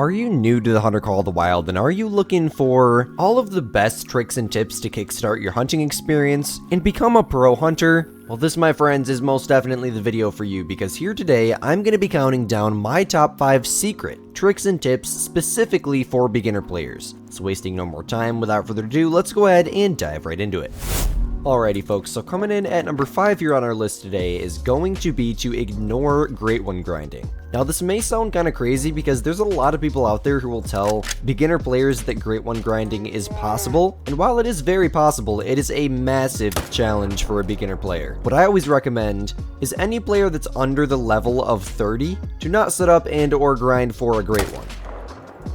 Are you new to the Hunter Call of the Wild, and are you looking for all of the best tricks and tips to kickstart your hunting experience and become a pro hunter? Well, this, my friends, is most definitely the video for you, because here today, I'm going to be counting down my top 5 secret tricks and tips specifically for beginner players. So wasting no more time, without further ado, let's go ahead and dive right into it. Alrighty folks, so coming in at number 5 here on our list today is going to be to ignore Great One grinding. Now this may sound kind of crazy because there's a lot of people out there who will tell beginner players that Great One grinding is possible, and while it is very possible, it is a massive challenge for a beginner player. What I always recommend is any player that's under the level of 30 do not set up and or grind for a Great One.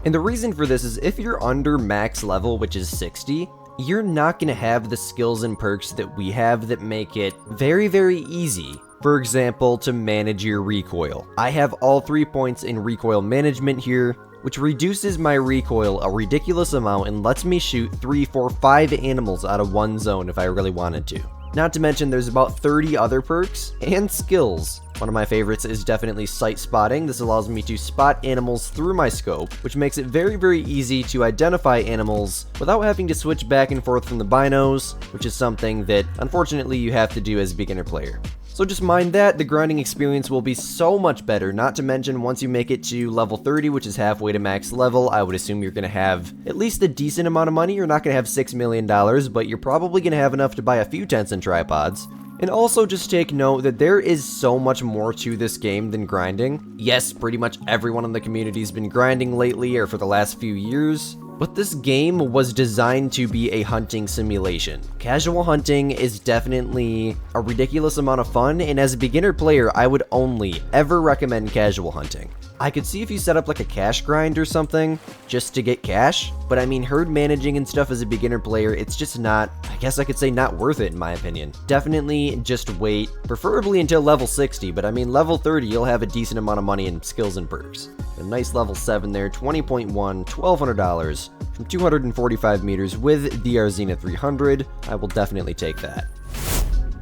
And the reason for this is if you're under max level, which is 60, you're not going to have the skills and perks that we have that make it very, very easy, for example, to manage your recoil. I have all 3 points in recoil management here, which reduces my recoil a ridiculous amount and lets me shoot 3, 4, 5 animals out of one zone if I really wanted to. Not to mention there's about 30 other perks and skills. One of my favorites is definitely sight spotting. This allows me to spot animals through my scope, which makes it very, very easy to identify animals without having to switch back and forth from the binos, which is something that unfortunately you have to do as a beginner player. So just mind that, the grinding experience will be so much better, not to mention once you make it to level 30, which is halfway to max level, I would assume you're going to have at least a decent amount of money. You're not going to have $6 million, but you're probably going to have enough to buy a few tents and tripods. And also just take note that there is so much more to this game than grinding. Yes, pretty much everyone in the community has been grinding lately or for the last few years, but this game was designed to be a hunting simulation. Casual hunting is definitely a ridiculous amount of fun, and as a beginner player, I would only ever recommend casual hunting. I could see if you set up like a cash grind or something just to get cash, but I mean herd managing and stuff as a beginner player, it's just not, I guess I could say not worth it in my opinion. Definitely just wait, preferably until level 60, but I mean level 30 you'll have a decent amount of money in skills and perks. A nice level 7 there, 20.1, $1,200 from 245 meters with the Arzina 300. I will definitely take that.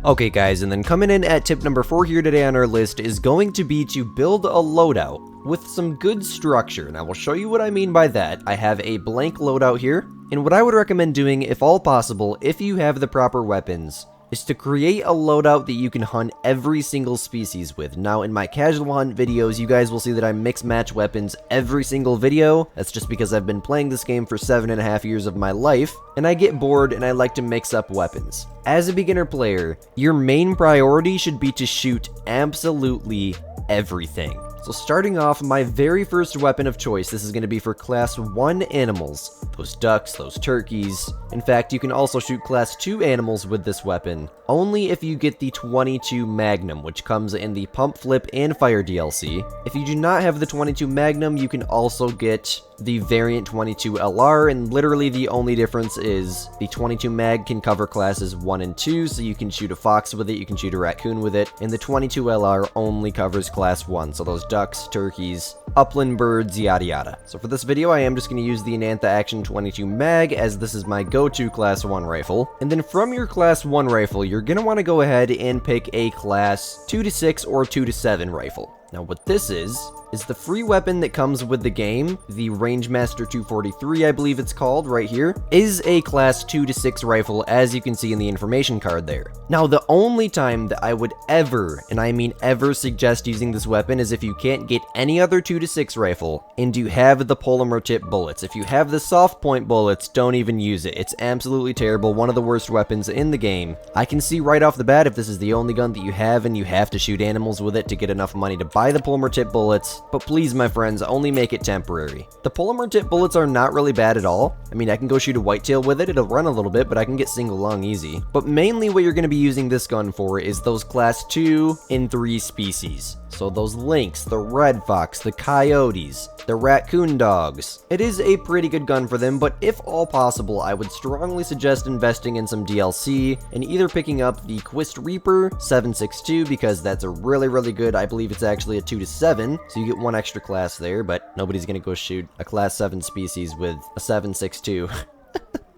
Okay guys, and then coming in at tip number 4 here today on our list is going to be to build a loadout with some good structure. And I will show you what I mean by that. I have a blank loadout here, and what I would recommend doing, if all possible, if you have the proper weapons, is to create a loadout that you can hunt every single species with. Now, in my casual hunt videos, you guys will see that I mix match weapons every single video. That's just because I've been playing this game for 7.5 years of my life, and I get bored and I like to mix up weapons. As a beginner player, your main priority should be to shoot absolutely everything. So starting off, my very first weapon of choice, this is going to be for class 1 animals. Those ducks, those turkeys. In fact, you can also shoot class 2 animals with this weapon, only if you get the 22 Magnum, which comes in the Pump Flip and Fire DLC. If you do not have the 22 Magnum, you can also get the variant 22 LR, and literally the only difference is the 22 Mag can cover classes 1 and 2, so you can shoot a fox with it, you can shoot a raccoon with it, and the 22 LR only covers class 1, so those ducks, turkeys, upland birds, yada yada. So for this video, I am just going to use the Nantha Action 22 Mag, as this is my go-to class 1 rifle. And then from your class 1 rifle, you're going to want to go ahead and pick a class 2 to 6 or 2 to 7 rifle. Now what this is the free weapon that comes with the game. The Rangemaster 243, I believe it's called, right here, is a class 2 to 6 rifle, as you can see in the information card there. Now the only time that I would ever, and I mean ever, suggest using this weapon is if you can't get any other 2 to 6 rifle and you have the polymer tip bullets. If you have the soft point bullets, don't even use it. It's absolutely terrible, one of the worst weapons in the game. I can see right off the bat if this is the only gun that you have and you have to shoot animals with it to get enough money to buy the polymer tip bullets, but please, my friends, only make it temporary. The polymer tip bullets are not really bad at all. I mean, I can go shoot a whitetail with it, it'll run a little bit, but I can get single lung easy. But mainly what you're going to be using this gun for is those class 2 and 3 species. So those lynx, the red fox, the coyotes, the raccoon dogs. It is a pretty good gun for them, but if all possible, I would strongly suggest investing in some DLC and either picking up the Quist Reaper 7.62, because that's a really, really good, I believe it's actually a 2 to 7, so you get one extra class there, but nobody's gonna go shoot a class 7 species with a 7.62.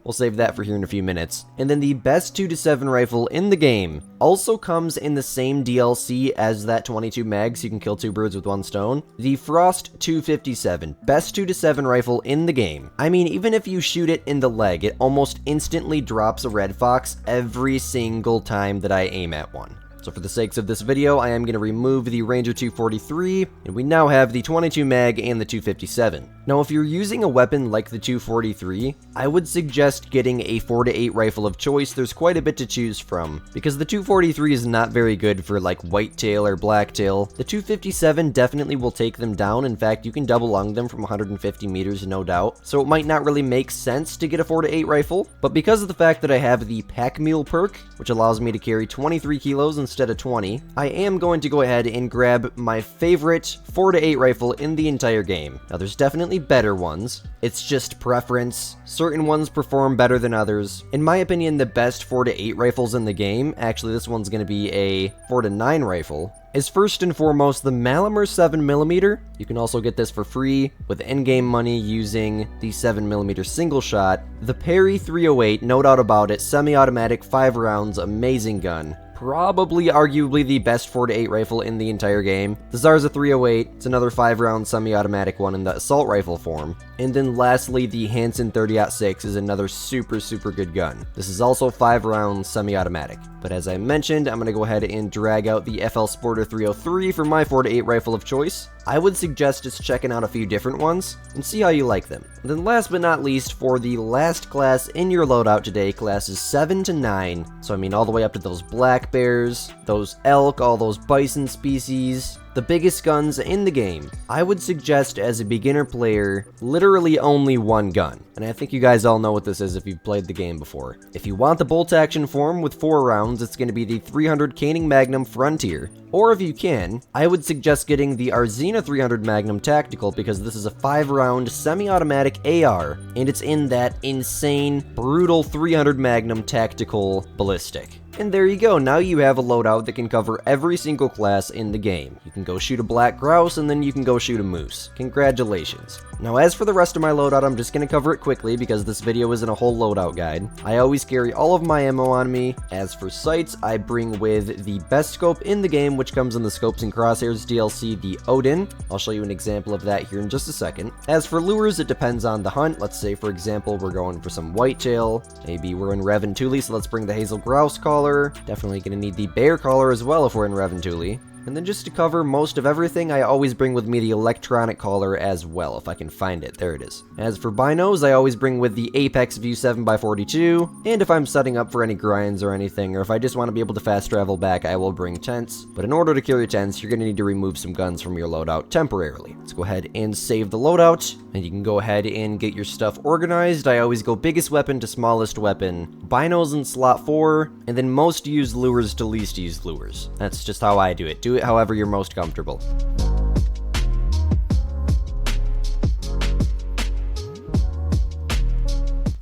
we'll save that for here in a few minutes. And then the best 2 to 7 rifle in the game also comes in the same DLC as that 22 mag, so you can kill 2 birds with 1 stone. The Frost 257, best 2 to 7 rifle in the game. I mean, even if you shoot it in the leg, it almost instantly drops a red fox every single time that I aim at one. So for the sakes of this video, I am going to remove the Ranger 243, and we now have the 22 mag and the 257. Now, if you're using a weapon like the 243, I would suggest getting a 4 to 8 rifle of choice. There's quite a bit to choose from, because the 243 is not very good for like whitetail or blacktail. The 257 definitely will take them down. In fact, you can double lung them from 150 meters, no doubt. So it might not really make sense to get a 4 to 8 rifle, but because of the fact that I have the Pack Mule perk, which allows me to carry 23 kilos instead of 20, I am going to go ahead and grab my favorite 4 to 8 rifle in the entire game. Now, there's definitely better ones. It's just preference. Certain ones perform better than others. In my opinion, the best 4 to 8 rifles in the game, actually this one's going to be a 4 to 9 rifle, is first and foremost the Malamur 7mm. You can also get this for free with in-game money using the 7mm single shot. The Perry 308, no doubt about it, semi-automatic, 5 rounds, amazing gun. Probably, arguably, the best 4 to 8 rifle in the entire game. The Zarza 308, it's another 5-round semi-automatic one in the assault rifle form. And then lastly, the Hansen 30-06 is another super good gun. This is also 5-round semi-automatic. But as I mentioned, I'm going to go ahead and drag out the FL Sporter 303 for my 4 to 8 rifle of choice. I would suggest just checking out a few different ones and see how you like them. And then last but not least, for the last class in your loadout today, classes 7 to 9. So I mean all the way up to those black bears, those elk, all those bison species, the biggest guns in the game. I would suggest as a beginner player, literally only one gun. And I think you guys all know what this is if you've played the game before. If you want the bolt action form with 4 rounds, it's going to be the 300 Caning Magnum Frontier. Or if you can, I would suggest getting the Arzina 300 Magnum Tactical, because this is a 5-round semi-automatic AR, and it's in that insane, brutal 300 Magnum Tactical Ballistic. And there you go, now you have a loadout that can cover every single class in the game. You can go shoot a black grouse, and then you can go shoot a moose. Congratulations. Now as for the rest of my loadout, I'm just going to cover it quickly because this video isn't a whole loadout guide. I always carry all of my ammo on me. As for sights, I bring with the best scope in the game, which comes in the Scopes and Crosshairs DLC, the Odin. I'll show you an example of that here in just a second. As for lures, it depends on the hunt. Let's say, for example, we're going for some whitetail. Maybe we're in Reventuli, so let's bring the Hazel Grouse Collar. Definitely going to need the Bear Collar as well if we're in Reventuli. And then just to cover most of everything, I always bring with me the electronic collar as well, if I can find it. There it is. As for binos, I always bring with the Apex View 7x42, and if I'm setting up for any grinds or anything, or if I just want to be able to fast travel back, I will bring tents. But in order to carry tents, you're going to need to remove some guns from your loadout temporarily. Let's go ahead and save the loadout, and you can go ahead and get your stuff organized. I always go biggest weapon to smallest weapon, binos in slot 4, and then most used lures to least used lures. That's just how I do it. Do it however you're most comfortable.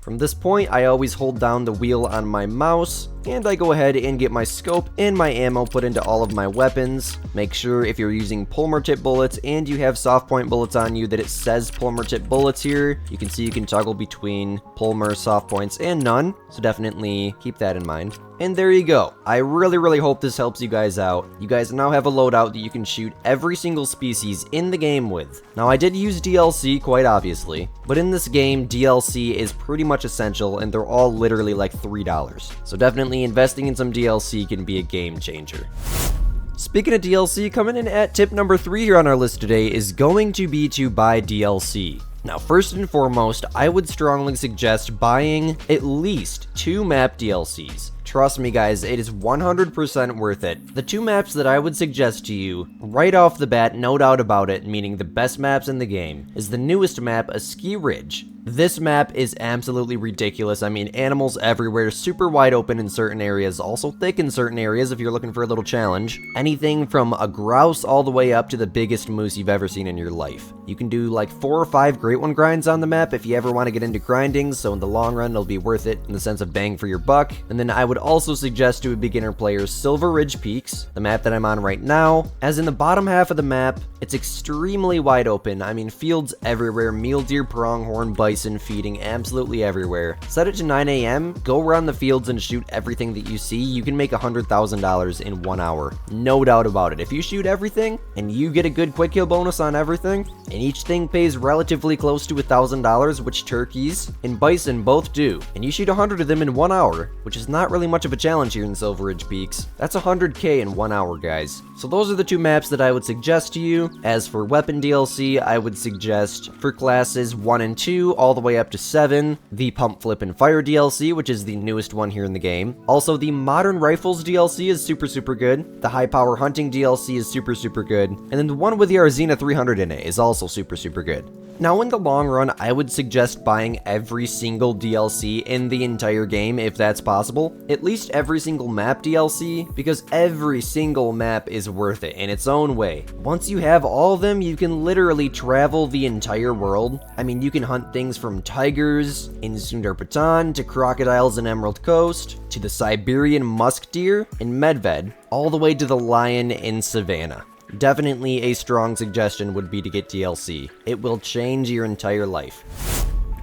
From this point, I always hold down the wheel on my mouse, and I go ahead and get my scope and my ammo put into all of my weapons. Make sure if you're using Pullmer tip bullets and you have soft point bullets on you that it says Pullmer tip bullets here. You can see you can toggle between Pullmer, soft points, and none, so definitely keep that in mind. And there you go. I really hope this helps you guys out. You guys now have a loadout that you can shoot every single species in the game with. Now, I did use DLC, quite obviously, but in this game, DLC is pretty much essential, and they're all literally like $3. So definitely investing in some DLC can be a game changer. Speaking of DLC, coming in at tip number 3 here on our list today is going to be to buy DLC. Now, first and foremost, I would strongly suggest buying at least 2 map DLCs. Trust me guys, it is 100% worth it. The 2 maps that I would suggest to you, right off the bat, no doubt about it, meaning the best maps in the game, is the newest map, Ski Ridge. This map is absolutely ridiculous. I mean, animals everywhere, super wide open in certain areas, also thick in certain areas if you're looking for a little challenge. Anything from a grouse all the way up to the biggest moose you've ever seen in your life. You can do like 4 or 5 Great One grinds on the map if you ever want to get into grinding, so in the long run it'll be worth it in the sense of bang for your buck. And then I would also suggest to a beginner player Silver Ridge Peaks, the map that I'm on right now, as in the bottom half of the map, it's extremely wide open. I mean, fields everywhere, mule deer, pronghorn, bison feeding absolutely everywhere. Set it to 9 a.m., go around the fields and shoot everything that you see. You can make $100,000 in 1 hour. No doubt about it. If you shoot everything, and you get a good quick kill bonus on everything, and each thing pays relatively close to $1,000, which turkeys and bison both do, and you shoot 100 of them in 1 hour, which is not really much of a challenge here in Silver Ridge Peaks, that's 100K in 1 hour, guys. So those are the two maps that I would suggest to you. As for weapon DLC, I would suggest for classes 1 and 2 all the way up to 7, the Pump, Flip, and Fire DLC, which is the newest one here in the game. Also, the Modern Rifles DLC is super good. The High Power Hunting DLC is super good. And then the one with the Arzina 300 in it is also super good. Now, in the long run, I would suggest buying every single DLC in the entire game if that's possible. At least every single map DLC, because every single map is worth it in its own way. Once you have all of them, you can literally travel the entire world. I mean, you can hunt things from tigers in Sundar to crocodiles in Emerald Coast, to the Siberian musk deer in Medved, all the way to the lion in Savannah. Definitely a strong suggestion would be to get DLC. It will change your entire life.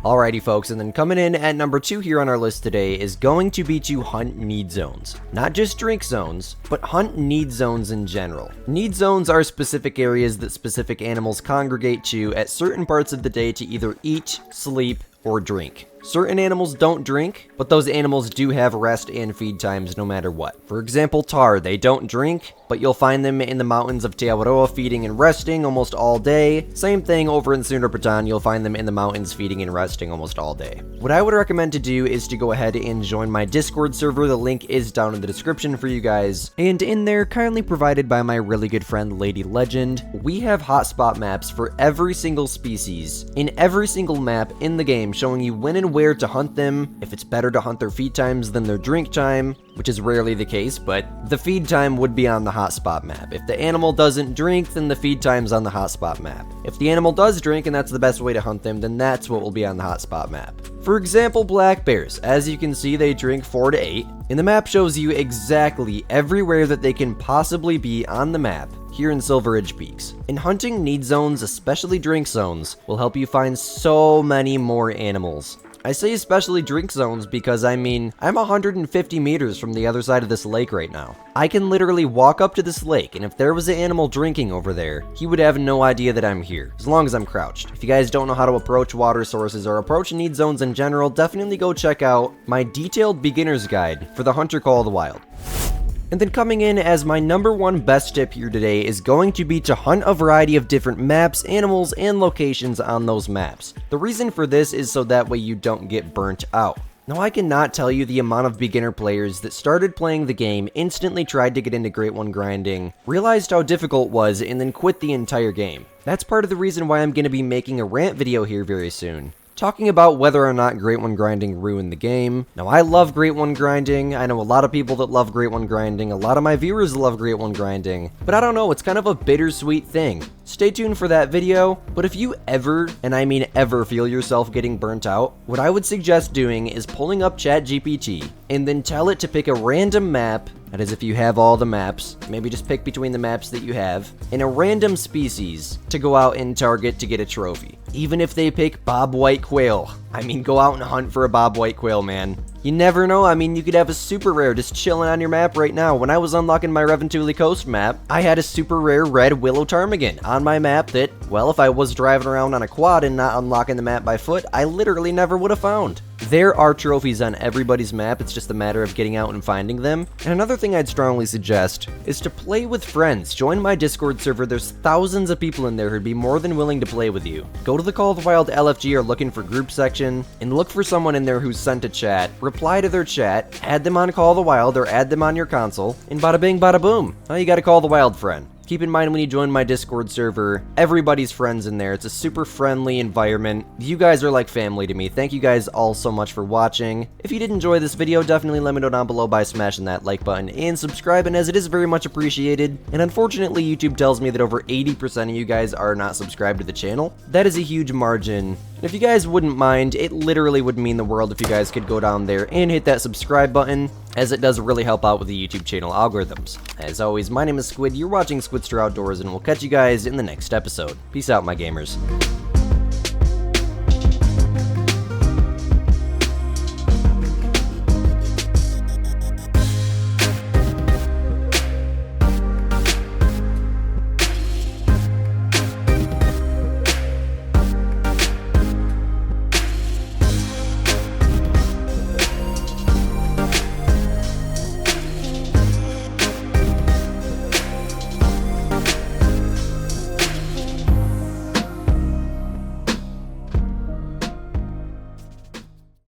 Alrighty folks, and then coming in at number 2 here on our list today is going to be to hunt need zones. Not just drink zones, but hunt need zones in general. Need zones are specific areas that specific animals congregate to at certain parts of the day to either eat, sleep, or drink. Certain animals don't drink, but those animals do have rest and feed times no matter what. For example, tahr, they don't drink, but you'll find them in the mountains of Te Awaroa feeding and resting almost all day. Same thing over in Sundar, you'll find them in the mountains feeding and resting almost all day. What I would recommend to do is to go ahead and join my Discord server. The link is down in the description for you guys. And in there, kindly provided by my really good friend Lady Legend, we have hotspot maps for every single species in every single map in the game, showing you when and where to hunt them, if it's better to hunt their feed times than their drink time, which is rarely the case, but the feed time would be on the hotspot map. If the animal doesn't drink, then the feed time's on the hotspot map. If the animal does drink and that's the best way to hunt them, then that's what will be on the hotspot map. For example, black bears. As you can see, they drink 4 to 8, and the map shows you exactly everywhere that they can possibly be on the map here in Silver Ridge Peaks. And hunting need zones, especially drink zones, will help you find so many more animals. I say especially drink zones because, I mean, I'm 150 meters from the other side of this lake right now. I can literally walk up to this lake, and if there was an animal drinking over there, he would have no idea that I'm here, as long as I'm crouched. If you guys don't know how to approach water sources or approach need zones in general, definitely go check out my detailed beginner's guide for the Hunter Call of the Wild. And then coming in as my number 1 best tip here today is going to be to hunt a variety of different maps, animals, and locations on those maps. The reason for this is so that way you don't get burnt out. Now, I cannot tell you the amount of beginner players that started playing the game, instantly tried to get into Great One grinding, realized how difficult it was, and then quit the entire game. That's part of the reason why I'm going to be making a rant video here very soon, talking about whether or not Great One grinding ruined the game. Now, I love Great One grinding. I know a lot of people that love Great One grinding. A lot of my viewers love Great One grinding. But I don't know, it's kind of a bittersweet thing. Stay tuned for that video. But if you ever, and I mean ever, feel yourself getting burnt out, what I would suggest doing is pulling up ChatGPT and then tell it to pick a random map. That is, if you have all the maps, maybe just pick between the maps that you have, in a random species to go out and target to get a trophy. Even if they pick bobwhite quail. I mean, go out and hunt for a bobwhite quail, man. You never know. I mean, you could have a super rare just chilling on your map right now. When I was unlocking my Reventuli Coast map, I had a super rare red willow ptarmigan on my map that, well, if I was driving around on a quad and not unlocking the map by foot, I literally never would have found. There are trophies on everybody's map, it's just a matter of getting out and finding them. And another thing I'd strongly suggest is to play with friends. Join my Discord server, there's thousands of people in there who'd be more than willing to play with you. Go to the Call of the Wild LFG or looking for group section, and look for someone in there who's sent a chat, reply to their chat, add them on Call of the Wild or add them on your console, and bada bing bada boom, now you got a Call of the Wild friend. Keep in mind when you join my Discord server, everybody's friends in there. It's a super friendly environment. You guys are like family to me. Thank you guys all so much for watching. If you did enjoy this video, definitely let me know down below by smashing that like button and subscribing, as it is very much appreciated. And unfortunately, YouTube tells me that over 80% of you guys are not subscribed to the channel. That is a huge margin. And if you guys wouldn't mind, it literally would mean the world if you guys could go down there and hit that subscribe button, as it does really help out with the YouTube channel algorithms. As always, my name is Squid, you're watching Squidster Outdoors, and we'll catch you guys in the next episode. Peace out, my gamers.